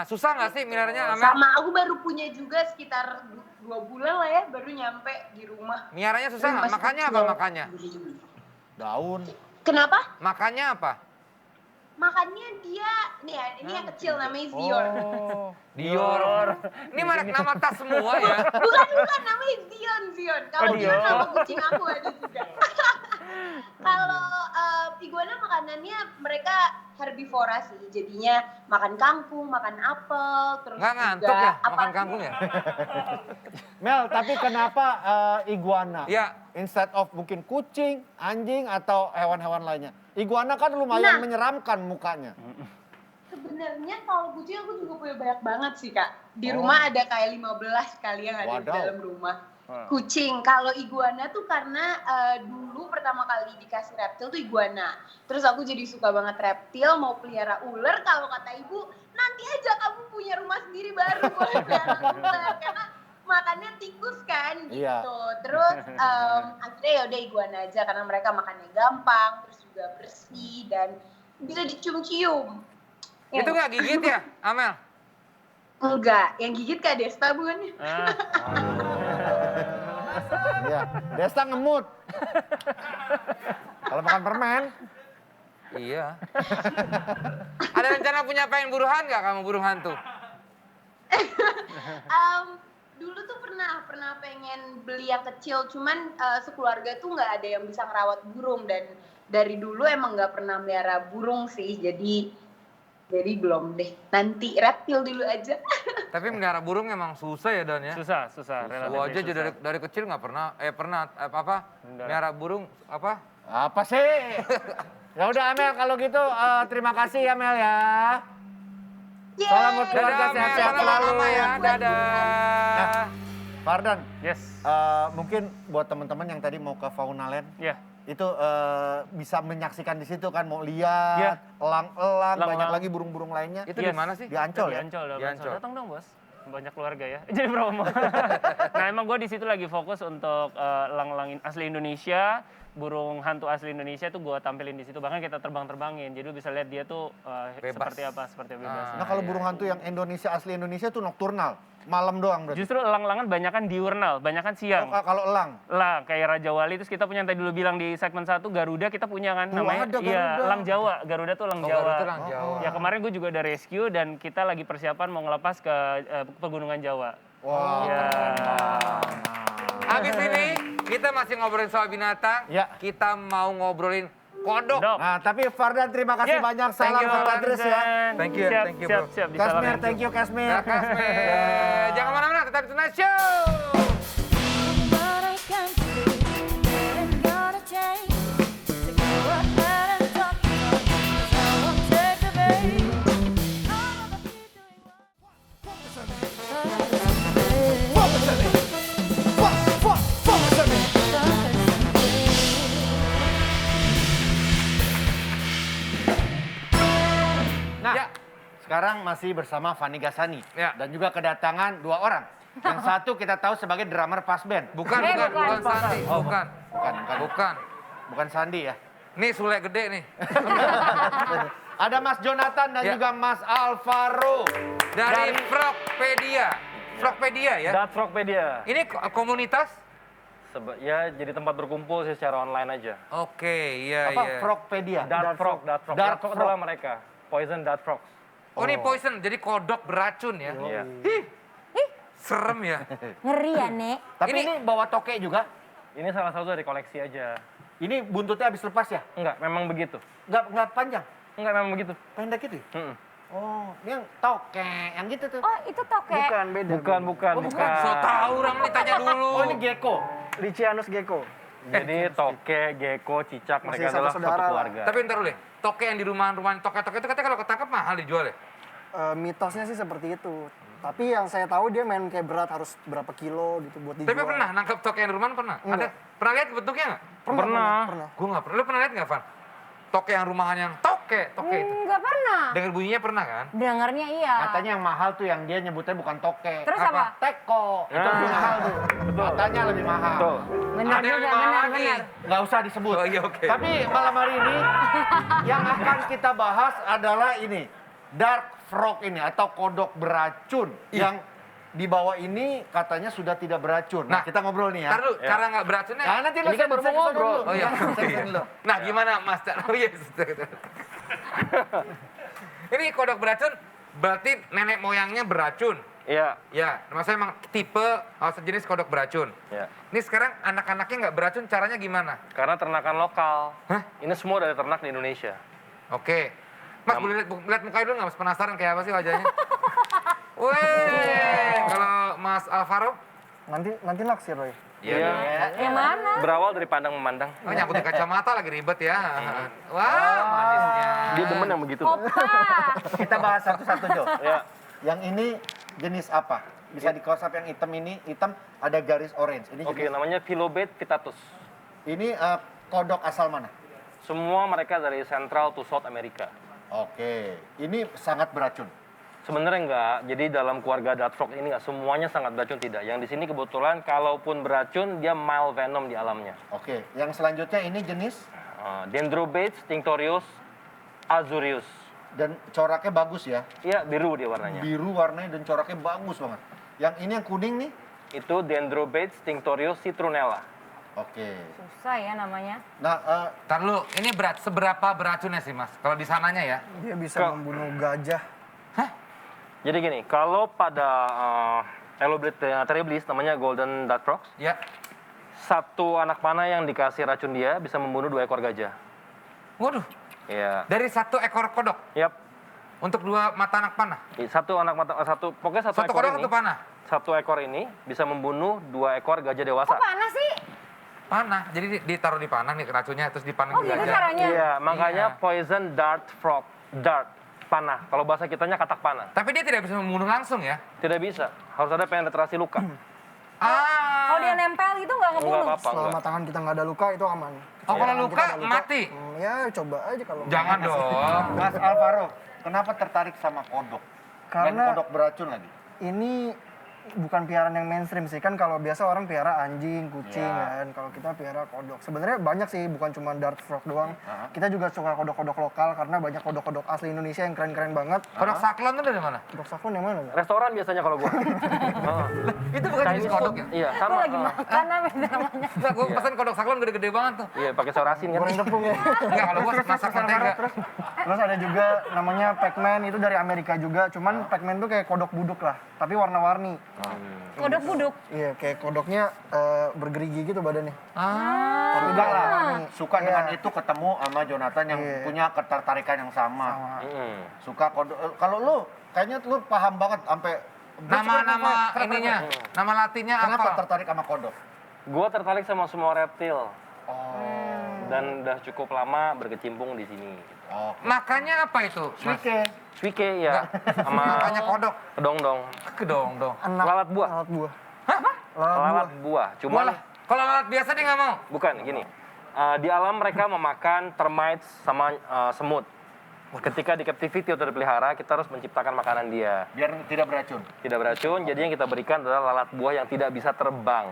Susah nggak sih meliharanya Amel? Sama aku baru punya juga sekitar 2 bulan lah ya, baru nyampe di rumah. Miaranya susah nggak? Masih Makannya kecil. apa makannya? Daun. Kenapa? Makannya apa? Makannya dia, nih ya, ini yang kecil namanya Zion. Oh. Dior. Ini merek nama tas semua ya. Bukan, namanya Zion. Kalau Oh, Zion Dion. sama kucing aku ada juga. Kalau iguana makanannya mereka herbivora sih, jadinya makan kangkung, makan apel, terus Nggak ngantuk juga ya makan apanya. kangkung ya? Mel, tapi kenapa iguana? Ya. Instead of mungkin kucing, anjing, atau hewan-hewan lainnya. Iguana kan lumayan Nah. menyeramkan mukanya. Sebenarnya kalau kucing aku juga punya banyak banget sih Kak. Di rumah ada kayak 15 kali yang ada di Wadaw. dalam rumah. Kucing, kalau iguana tuh karena dulu pertama kali dikasih reptil tuh iguana. Terus aku jadi suka banget reptil, mau pelihara ular. Kalau kata ibu, nanti aja kamu punya rumah sendiri baru boleh pelihara ular. Karena makannya tikus kan gitu. Iya. Terus akhirnya ya udah iguana aja karena mereka makannya gampang, terus juga bersih dan bisa dicium-cium. Ya, Itu nggak gigit ya, Amel? enggak, yang gigit Kak Desta bukan? Iya. Desta ngemut. Kalau makan permen, Iya. Ada rencana punya pengen buruhan nggak kamu burung hantu? Dulu tuh pernah pengen beli yang kecil, cuman sekeluarga tuh nggak ada yang bisa ngerawat burung dan dari dulu emang nggak pernah melihara burung sih, jadi belum deh. Nanti reptil dulu aja. Tapi melihara burung emang susah ya Dan ya? Susah. Gua aja dari kecil nggak pernah melihara burung apa? apa sih? Ya udah Amel, kalau gitu terima kasih ya Mel ya. Salam buat keluarga, Dadah, Amel. sehat-sehat Salam selalu. mama ya. Dadah. Fardan, Yes. mungkin buat teman-teman yang tadi mau ke Faunaland, Ya. itu bisa menyaksikan di situ kan, mau Iya. lihat elang-elang, banyak Elang-elang. lagi burung-burung lainnya. Itu di mana sih? Di Ancol ya? Di Ancol. Di Ancol. Datang dong bos. Banyak keluarga ya. Jadi promo. Nah emang gue di situ lagi fokus untuk elang-elang asli Indonesia burung hantu asli Indonesia tuh gue tampilin di situ. Bahkan kita terbang-terbangin. Jadi lu bisa lihat dia tuh Bebas. seperti bebas. Nah kalau burung hantu yang Indonesia asli Indonesia tuh nokturnal, malam doang berarti. Justru elang-elangan banyakan diurnal, banyakan siang. Kalau elang, Elang kayak Raja Wali, terus kita punya yang tadi dulu bilang di segmen 1 Garuda kita punya kan namanya ada iya Garuda. elang Jawa. Garuda tuh elang Oh, Jawa. Garuda tuh elang Jawa. Ya kemarin gue juga udah rescue dan kita lagi persiapan mau ngelepas ke pegunungan Jawa. wah. Ya. Habis ini kita masih ngobrolin soal binatang. Ya. Kita mau ngobrolin kodok. Dok. Nah tapi Fardan terima kasih Yeah. banyak, Thank salam you, buat Patrice ya. Fardan. Thank you, Siap, thank you, siap, bro. siap, Kasmir, disalamin. thank you Kasmir. Nah, Kasmir. Jangan mana-mana, tetap di Tonight Show. What I can do, ain't gonna change. So go ahead and talk to me, 'cause I won't take the bait. I'ma be doing Nah, Ya. sekarang masih bersama Fanny Gasani. Ya. Dan juga kedatangan 2 orang. Yang satu kita tahu sebagai drummer pas band. Bukan, bukan, bukan Sandi. Oh, Bukan. Bukan. Bukan Sandi ya. Nih Sule gede nih. Ada Mas Jonathan dan Ya. juga Mas Alvaro. Dari Frogpedia. Frogpedia ya. Dat Frogpedia. Ini komunitas? Ya jadi tempat berkumpul sih secara online aja. Oke, iya, Apa? iya. Frogpedia. Dart Frog. Dart Dart Frog Frog. adalah mereka. Poison Dart Frogs. Oh, ini poison, jadi kodok beracun ya. Iya. Serem ya. Ngeri ya, Nek. Tapi Ini- ini bawa toke juga. Ini salah satu dari koleksi aja. Ini buntutnya habis lepas ya? Enggak, memang begitu. Nggak panjang. Enggak, memang begitu. Pendek gitu ya? Mm-mm. Oh, ini yang toke, yang gitu tuh. Oh, itu toke. beda. Bukan. So tahu orang nih tanya dulu. Oh, ini gecko. Lycianus gecko. Jadi toke, gecko, cicak, Masih mereka adalah satu satu saudara lah. keluarga. Tapi ntar dulu deh, toke yang di rumahan toke-toke itu katanya kalau ketangkep mahal dijual ya? Mitosnya sih seperti itu. Tapi yang saya tahu dia main kayak berat harus berapa kilo gitu buat dijual. Tapi pernah nangkep toke yang di rumahan pernah? Ada? Pernah lihat bentuknya nggak? Pernah. Gue nggak pernah. Lu pernah lihat nggak, Van? Toke yang rumahan yang toke itu. Nggak pernah. Dengar bunyinya pernah kan? Dengarnya iya. Katanya yang mahal tuh yang dia nyebutnya bukan toke. Terus apa? Teko. Itu lebih mahal tuh. Katanya lebih mahal. Betul. Benar Ada yang juga, mahal benar, lagi. benar. Nggak usah disebut. Oh iya, oke. Tapi malam hari ini yang akan kita bahas adalah ini. Dark frog ini atau kodok beracun. Yang di bawah ini katanya sudah tidak beracun. Nah, Nah, kita ngobrol nih ya. Ntar dulu, cara nggak beracunnya. Nah, nanti lu Ini kan baru mau ngobrol. Oh iya. dulu. Nah, gimana Mas? Oh iya. Ini kodok beracun berarti nenek moyangnya beracun. Iya. Ya, maksudnya emang tipe sejenis kodok beracun. Ya. Ini sekarang anak-anaknya nggak beracun, caranya gimana? Karena ternakan lokal. Hah? Ini semua dari ternak di Indonesia. Oke. Mas, boleh lihat mukanya dulu nggak? Mas, penasaran kayak apa sih wajahnya? Weh, kalau Mas Alvaro? Nanti naksir Roy. Iya. Yang mana? Berawal dari pandang memandang. Oh, nyangkut di kacamata lagi ribet ya. Wah, manisnya. Dia demen yang begitu. Opa. Kita bahas satu-satu, Jo. Ya. Yang ini jenis apa? Bisa di close up yang hitam ini, hitam ada garis orange. Ini Oke, jenis, namanya Philobate pitatus. ini kodok asal mana? Semua mereka dari Central to South America. Oke, ini sangat beracun. Sebenarnya enggak. Jadi dalam keluarga Dart Frog ini enggak semuanya sangat beracun, tidak. Yang di sini kebetulan kalaupun beracun dia mild venom di alamnya. Oke, yang selanjutnya ini jenis Dendrobates tinctorius azureus. dan coraknya bagus ya. Iya, biru dia warnanya. Biru warnanya dan coraknya bagus banget. Yang ini yang kuning nih. Itu Dendrobates tinctorius citronella. Oke. Susah ya namanya. Nah, Ntar lu, ini seberapa beracunnya sih Mas? Kalau di sananya ya? Dia bisa membunuh gajah. Jadi gini, kalau pada Eloblate terribilis namanya Golden Dart Frogs, Ya. satu anak panah yang dikasih racun dia bisa membunuh 2 ekor gajah. Waduh, Iya. dari satu ekor kodok Yap. untuk 2 mata anak panah. Pokoknya satu Satu ekor kodok ini. satu panah. Satu ekor ini bisa membunuh 2 ekor gajah dewasa. Kok panas sih? Panah, jadi ditaruh di panah nih racunnya terus dipanah Oh ke gitu gajah. caranya? Iya, makanya Iya. poison dart frog. Dart, panah. Kalau bahasa kitanya katak panah. Tapi dia tidak bisa membunuh langsung ya? Tidak bisa. Harus ada penetrasi luka. Kalau dia nempel gitu nggak Enggak ngebunuh? apa-apa, Selama enggak. tangan kita nggak ada luka itu aman. Oh, kalau Tangan luka, kita ada mati? Ya coba aja kalau. Jangan dong. Mas Alvaro, kenapa tertarik sama kodok? Dan Karena kodok beracun lagi. ini bukan piaraan yang mainstream sih. Kan kalau biasa orang piara anjing, kucing Iya. kan. Kalau kita piara kodok. Sebenarnya banyak sih, bukan cuma Dart Frog doang. Kita juga suka kodok-kodok lokal karena banyak kodok-kodok asli Indonesia yang keren-keren banget. Kodok saklon tuh dari mana? Kodok saklon yang mana? Bang? Restoran biasanya kalau gua. Itu bukan jenis kodok ya? Iya, Gue sama. lagi makan apa namanya. Enggak, gue pesan kodok saklon gede-gede banget tuh. Iya, pakai saus asin kan. Goreng tepung ya. Enggak, kalau gue masak mentega. Terus ada juga namanya Pac-Man, itu dari Amerika juga. Cuman Pac-Man tuh kayak kodok buduk lah, tapi warna-warni. Kodok buduk. Iya, kayak kodoknya bergerigi gitu badannya. Ah. Tapi Enggak lah, warna-warni. suka Iya. dengan itu ketemu sama Jonathan yang Iya. punya ketertarikan yang sama. Mm. Suka kodok. Kalau lu kayaknya lu paham banget sampai Nama ininya, nama latinnya Kenapa apa? tertarik sama kodok? Gua tertarik sama semua reptil Oh. dan udah cukup lama berkecimpung di sini. Oh. Makanya apa itu? Mas? Swike ya, sama Makanya kodok. kedong-dong, Kedong dong. lalat buah. Lalat buah. Lalat buah. Cuman Walah, kalau lalat biasa dia nggak mau. bukan gini. Di alam mereka memakan termites sama semut. Ketika di captivity atau dipelihara, kita harus menciptakan makanan dia. Biar tidak beracun. Tidak beracun, jadi yang kita berikan adalah lalat buah yang tidak bisa terbang.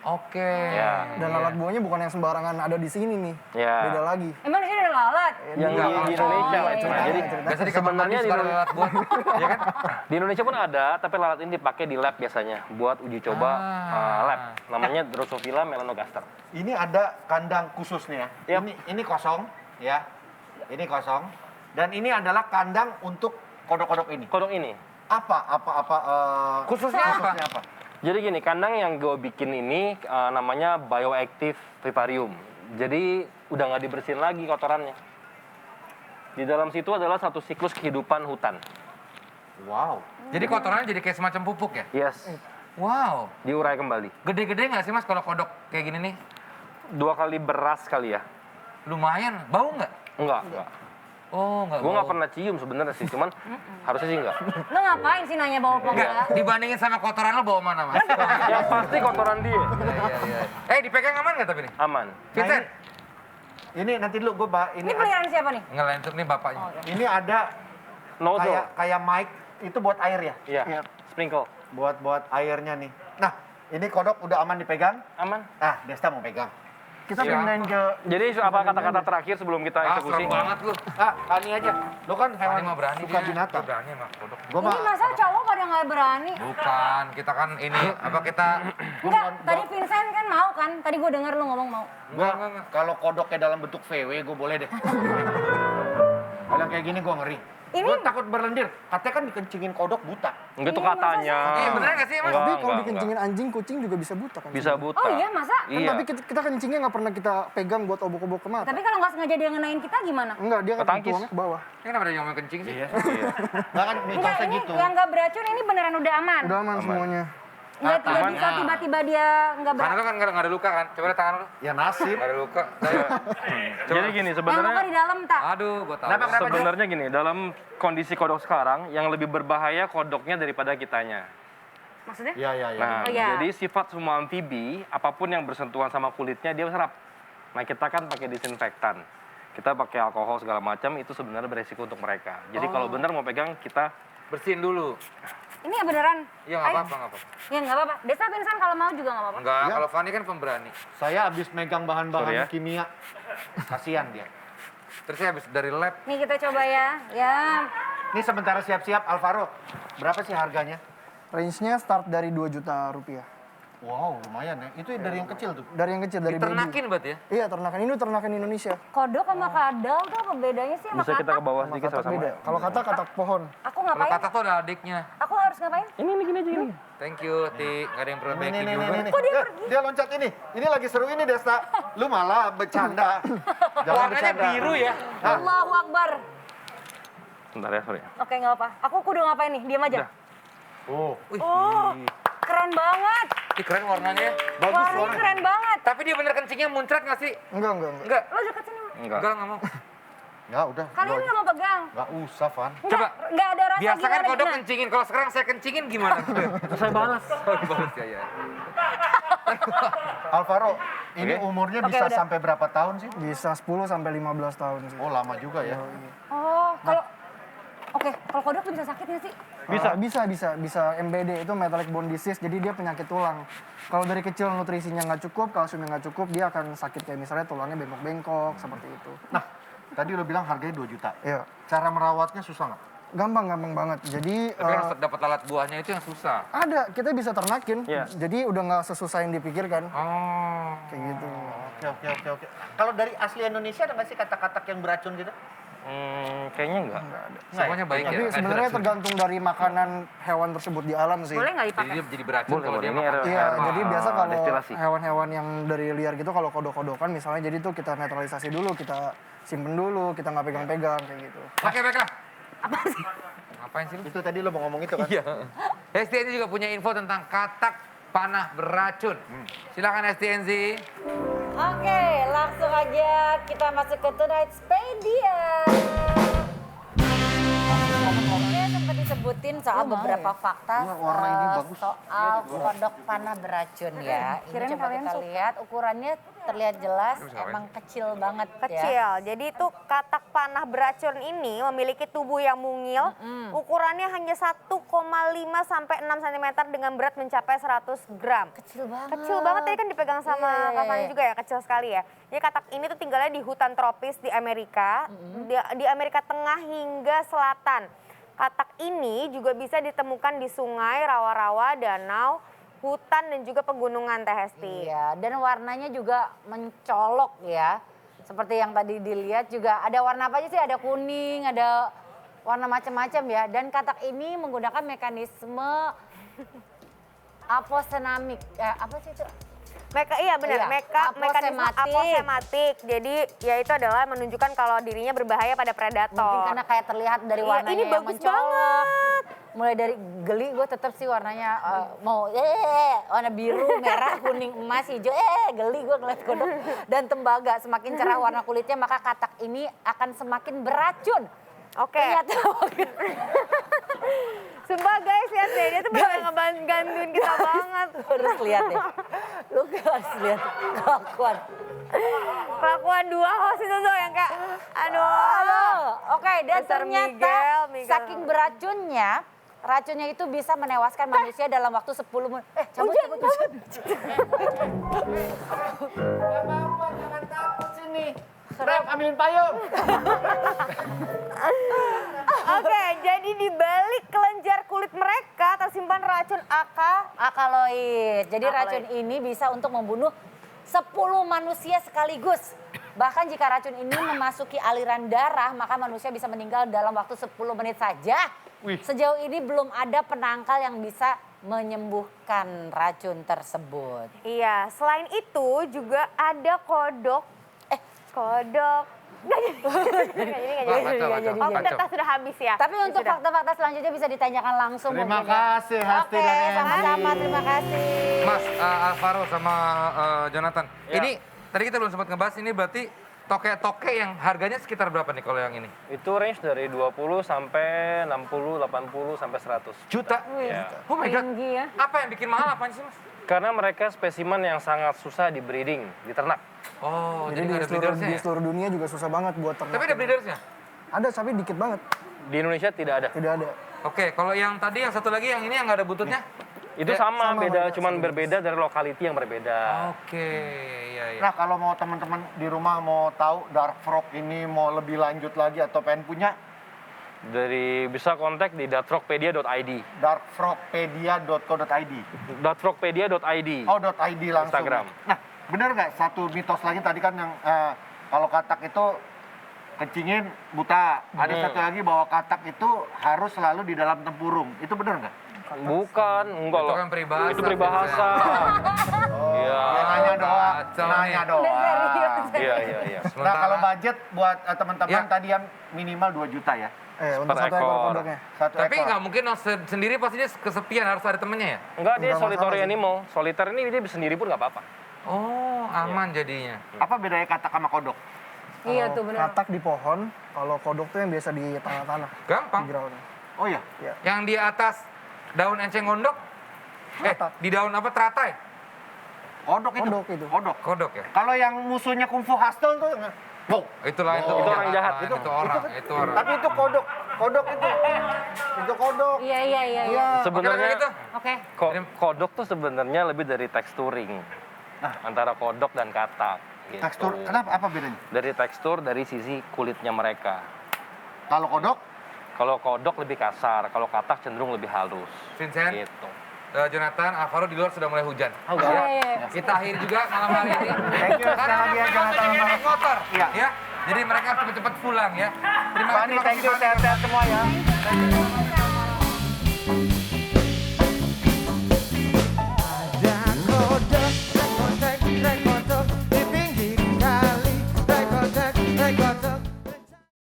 Oke. Ya. Dan lalat buahnya bukan yang sembarangan ada di sini nih. Ya. Beda lagi. Emang di sini ada lalat? Yang Enggak, di kalau Indonesia. oh, iya, Nah, iya. jadi Biasa di kamar mandi sebenarnya suka ada lalat buah. Iya kan? di Indonesia pun ada, tapi lalat ini dipakai di lab biasanya buat uji coba lab. Namanya Drosophila melanogaster. Ini ada kandang khusus nih ya. Yap. Ini kosong ya. Ini kosong. Dan ini adalah kandang untuk kodok-kodok ini. Kodok ini. Apa Khususnya apa? Jadi gini, kandang yang gue bikin ini namanya bioactive vivarium. Jadi udah nggak dibersihin lagi kotorannya. Di dalam situ adalah satu siklus kehidupan hutan. Wow. Jadi kotorannya jadi kayak semacam pupuk ya? Yes, Wow. diurai kembali. Gede-gede nggak sih mas kalau kodok kayak gini nih? 2 kali beras kali ya? Lumayan. Bau nggak? Enggak. Oh nggak Gue bau. nggak pernah cium sebenarnya sih, cuman harusnya sih enggak. Lo ngapain sih nanya bau apa Nggak, enggak? dibandingin sama kotoran lo bau mana mas? Yang pasti kotoran dia. Iya. Dipegang aman nggak tapi nih? Aman. Vincent? Ini nanti dulu gue Ini peliharaan siapa nih? Nggak lain tuh nih bapaknya. ini ada Nozzle. kayak mic itu buat air ya. Iya. Sprinkle. Buat airnya nih. Nah, ini kodok udah aman dipegang. Aman. Ah, Desta mau pegang. Kita Iya. pindahin ke Jadi apa kata-kata terakhir sebelum kita Ah, eksekusi? serem banget lu. Ah, Ani aja. Lo kan Hewan hewan mah berani suka dia. binatang. Dia berani sama kodok. Gua Ini masa cowok pada nggak berani? Bukan, kita kan ini apa kita Enggak, tadi Vincent kan mau kan? Tadi gue denger lu ngomong mau. Enggak. kalau kodoknya dalam bentuk VW gue boleh deh. Kalau kayak gini gue ngeri. Ini- Gue takut berlendir. Katanya kan dikencingin kodok buta. Enggak tuh Ini katanya. Iya, bener nggak sih, Mas? Enggak, Tapi kalau enggak, dikencingin anjing, kucing juga bisa buta kan? bisa buta. Oh iya, masa? Kan Iya. tapi kita kencingnya nggak pernah kita pegang buat obok-obok ke mata. Tapi kalau nggak sengaja dia ngenain kita gimana? Enggak, dia kan Ketangkis. tuangnya ke bawah. Ini kenapa dia ngomong kencing sih? Iya. Nah kan Enggak, mitosnya ini gitu. yang nggak beracun ini beneran udah aman. Udah aman semuanya. Nggak tidak aman. bisa tiba-tiba dia nggak Karena beracun. lu kan nggak ada luka kan? Coba lihat tangan lu. Ya nasib. Nggak ada luka. Jadi gini Yang luka sebenarnya di dalam tak? Aduh, gua tahu. Kenapa? sebenarnya gini, dalam kondisi kodok sekarang yang lebih berbahaya kodoknya daripada kitanya. Maksudnya? Iya, iya, iya. Nah, Oh, iya. jadi sifat semua amfibi, apapun yang bersentuhan sama kulitnya dia serap. Nah, kita kan pakai disinfektan. Kita pakai alkohol segala macam, itu sebenarnya beresiko untuk mereka. Jadi kalau benar mau pegang, kita Bersihin dulu. Ini ya beneran? Iya, nggak apa-apa, nggak apa-apa. Ya nggak apa-apa. Desa Vincent kalau mau juga nggak apa-apa. Enggak, Ya. kalau Fanny kan pemberani. Saya habis megang bahan-bahan Sorry ya. kimia. Kasihan dia. Terus saya habis dari lab. Nih kita coba ya. Ya. Ini sementara siap-siap Alvaro. Berapa sih harganya? Range-nya start dari 2 juta rupiah. Wow, lumayan ya. Itu dari yang kecil tuh. Dari yang kecil, dari baby. Ternakin berarti ya? Iya, ternakan. Ini ternakan Indonesia. Kodok sama kadal tuh apa bedanya sih sama bisa kita ke katak? bawah Sama sedikit katak sama-sama. beda. Kalau katak pohon. Aku Kalau ngapain? kata tuh ada adiknya. Aku harus ngapain? Ini gini aja gini. Thank you, Ti. Nggak ada yang perlu Ini, backing ini, juga. ini. Dia loncat ini. Ini lagi seru ini, Desta. Lu malah bercanda. Jangan Warnanya bercanda. biru ya? Allahu Akbar. Bentar ya, sorry. Oke nggak apa. Aku kudu ngapain nih? Diam aja. Udah. Oh, Oh, keren banget. Ih, keren warnanya. bagus Warnanya warnanya. keren banget. Tapi dia bener kencingnya muncrat nggak sih? Enggak. Enggak. Lo deket sini. Enggak. Enggak mau. Ya udah. Kalian nggak mau pegang? Nggak usah, Van. Coba. Nggak ada rasa Biasa kan kodok gimana? kencingin. Kalau sekarang saya kencingin gimana? Saya balas. Oh, bagus ya, ya. Alvaro, ini Oke. umurnya Oke, bisa udah. sampai berapa tahun sih? Bisa 10 sampai 15 tahun sih. Oh, lama juga ya. Oh, kalau Oke, kalau kodok tuh bisa sakit nggak sih? Bisa MBD itu metallic bone disease, jadi dia penyakit tulang. Kalau dari kecil nutrisinya nggak cukup, kalsiumnya nggak cukup, dia akan sakit kayak misalnya tulangnya bengkok-bengkok seperti itu. Nah, tadi lo bilang harganya 2 juta. Iya, Cara merawatnya susah nggak? gampang banget. Jadi Tapi harus dapat alat buahnya itu yang susah. ada, kita bisa ternakin. Iya. Jadi udah nggak sesusah yang dipikirkan. Oh. Kayak gitu. Oke. Kalau dari asli Indonesia ada nggak sih katak-katak yang beracun gitu? Kayaknya enggak. Semuanya baik Tapi ya. sebenarnya tergantung dari makanan hewan tersebut di alam sih. Boleh nggak Jadi dipakai? dia jadi beracun Boleh, kalau boleh. dia Ini makan. air- Iya, jadi biasa kalau destilasi. hewan-hewan yang dari liar gitu kalau kodok-kodokan misalnya jadi tuh kita netralisasi dulu, kita simpen dulu, kita nggak pegang-pegang kayak gitu. Oke, baiklah. Ngapain sih lu? Itu tadi lo mau ngomong itu kan? Iya. STNZ juga punya info tentang katak panah beracun. Silakan STNZ. Oke, langsung aja kita masuk ke Tonightspedia. Oke, sempat disebutin soal beberapa fakta warna ini bagus. soal kodok panah beracun ya. Ini Kirain coba kalian kita suka. lihat ukurannya terlihat jelas, Terus ngapain? emang kecil banget ya. Kecil, jadi itu katak panah beracun ini memiliki tubuh yang mungil, ukurannya hanya 1,5 sampai 6 cm dengan berat mencapai 100 gram. Kecil banget. Kecil banget tadi kan dipegang sama Iya. Kak Fani juga ya, kecil sekali ya. Jadi katak ini tuh tinggalnya di hutan tropis di Amerika, di Amerika Tengah hingga Selatan. Katak ini juga bisa ditemukan di sungai, rawa-rawa, danau, hutan dan juga pegunungan Teh Hesti. Iya, dan warnanya juga mencolok ya. Seperti yang tadi dilihat juga ada warna apa aja sih? Ada kuning, ada warna macam-macam ya. Dan katak ini menggunakan mekanisme aposemik. Apa sih itu? Iya benar, Iya, mekanisme aposematik. aposematik. Jadi ya itu adalah menunjukkan kalau dirinya berbahaya pada predator. Mungkin karena kayak terlihat dari Iya, warnanya ini yang bagus mencolok. Mulai dari geli gue tetap sih warnanya mau warna biru, merah, kuning, emas, hijau. Geli gue ngeliat kodok. Dan tembaga semakin cerah warna kulitnya maka katak ini akan semakin beracun. Oke. Lihat. Sumpah guys, lihat deh, dia tuh bener ngebantuin kita banget. Lu harus lihat deh. Lu harus lihat kelakuan. Kelakuan dua host itu tuh yang kayak, aduh. Halo. Oke, dan Dasar ternyata Miguel. saking beracunnya, racunnya itu bisa menewaskan manusia dalam waktu 10 menit. Cabut. Jangan takut sini. Rep, ambilin payung. Oke, jadi di balik kelenjar kulit mereka tersimpan racun Akaloid. Jadi Akaloid. racun ini bisa untuk membunuh 10 manusia sekaligus. Bahkan jika racun ini memasuki aliran darah, maka manusia bisa meninggal dalam waktu 10 menit saja. Sejauh ini belum ada penangkal yang bisa menyembuhkan racun tersebut. Iya, selain itu juga ada kodok. Nggak jadi. Baca. Oh, kita sudah habis ya. Tapi untuk Sudah. fakta-fakta selanjutnya bisa ditanyakan langsung. Terima mungkin ya. kasih Hasti Oke, dan Andy. sama-sama. Terima kasih. Mas Alvaro sama Jonathan. Ya. Ini tadi kita belum sempat ngebahas, ini berarti toke-toke yang harganya sekitar berapa nih kalau yang ini? Itu range dari 20 sampai 60, 80 sampai 100. Juta? Ya. Oh my god. Tinggi ya. Apa yang bikin mahal apaan sih mas? Karena mereka spesimen yang sangat susah di breeding, diternak. Oh, Jadi nggak di ada seluruh, breedersnya di ya? seluruh dunia juga susah banget buat ternak. Tapi ada breedersnya? Ada, tapi dikit banget. Di Indonesia tidak ada. Tidak ada. Oke, kalau yang tadi yang satu lagi yang ini yang nggak ada buntutnya? Itu Ya, sama, sama, beda, Mas. cuman berbeda dari lokality yang berbeda. Oke, iya iya. Nah kalau mau teman-teman di rumah mau tahu Dark Frog ini mau lebih lanjut lagi atau pengen punya, Dari bisa kontak di darkfrogpedia.id. darkfrogpedia.co.id. Darkfrogpedia.id. Oh, .id langsung. Instagram. Nah, bener nggak satu mitos lagi tadi kan yang kalau katak itu kencingin buta. Ada satu lagi bahwa katak itu harus selalu di dalam tempurung. Itu bener nggak? Bukan, enggak Itu loh. kan peribahasa. Itu peribahasa. Iya. Ya, nanya doang. kacau Nanya nih. doang. Iya. Nah, kalau budget buat teman-teman Ya. tadi yang minimal 2 juta ya. Untuk Per satu ekor ekor. kodoknya. Satu Tapi ekor. nggak mungkin sendiri pastinya kesepian, harus ada temennya ya? Enggak, dia Enggak solitary masalah sih. animal. Soliter ini dia sendiri pun nggak apa-apa. Oh, aman jadinya. Apa bedanya katak sama kodok? Iya Kalau tuh benar. Katak di pohon, kalau kodok tuh yang biasa di tanah-tanah. Gampang. Di ground. Oh iya. Yang di atas daun enceng gondok, Katak. di daun apa teratai? Kodok itu. Kodok itu. Kodok. Kodok ya? Kalau yang musuhnya Kung Fu Hustle tuh Wow. Itulah itu. Itu orang jahat. Itu orang. Itu orang. Tapi itu kodok. Kodok itu. Itu kodok. Iya. Iya. Sebenarnya Oke, gitu. Oke. kodok tuh sebenarnya lebih dari texturing antara kodok dan katak. Gitu. Tekstur, kenapa? Apa bedanya? Dari tekstur, dari sisi kulitnya mereka. Kalau kodok? Kalau kodok lebih kasar, kalau katak cenderung lebih halus. Vincent, Gitu. Jonathan, Alvaro di luar sudah mulai hujan. Oh, enggak. Iya. Kita akhiri juga malam hari ini. Thank you sekali lagi ya, Jonathan. Naik motor. Iya. Ya. Jadi mereka harus cepat-cepat pulang ya. Terima Fani, thank you. Sehat-sehat semua ya.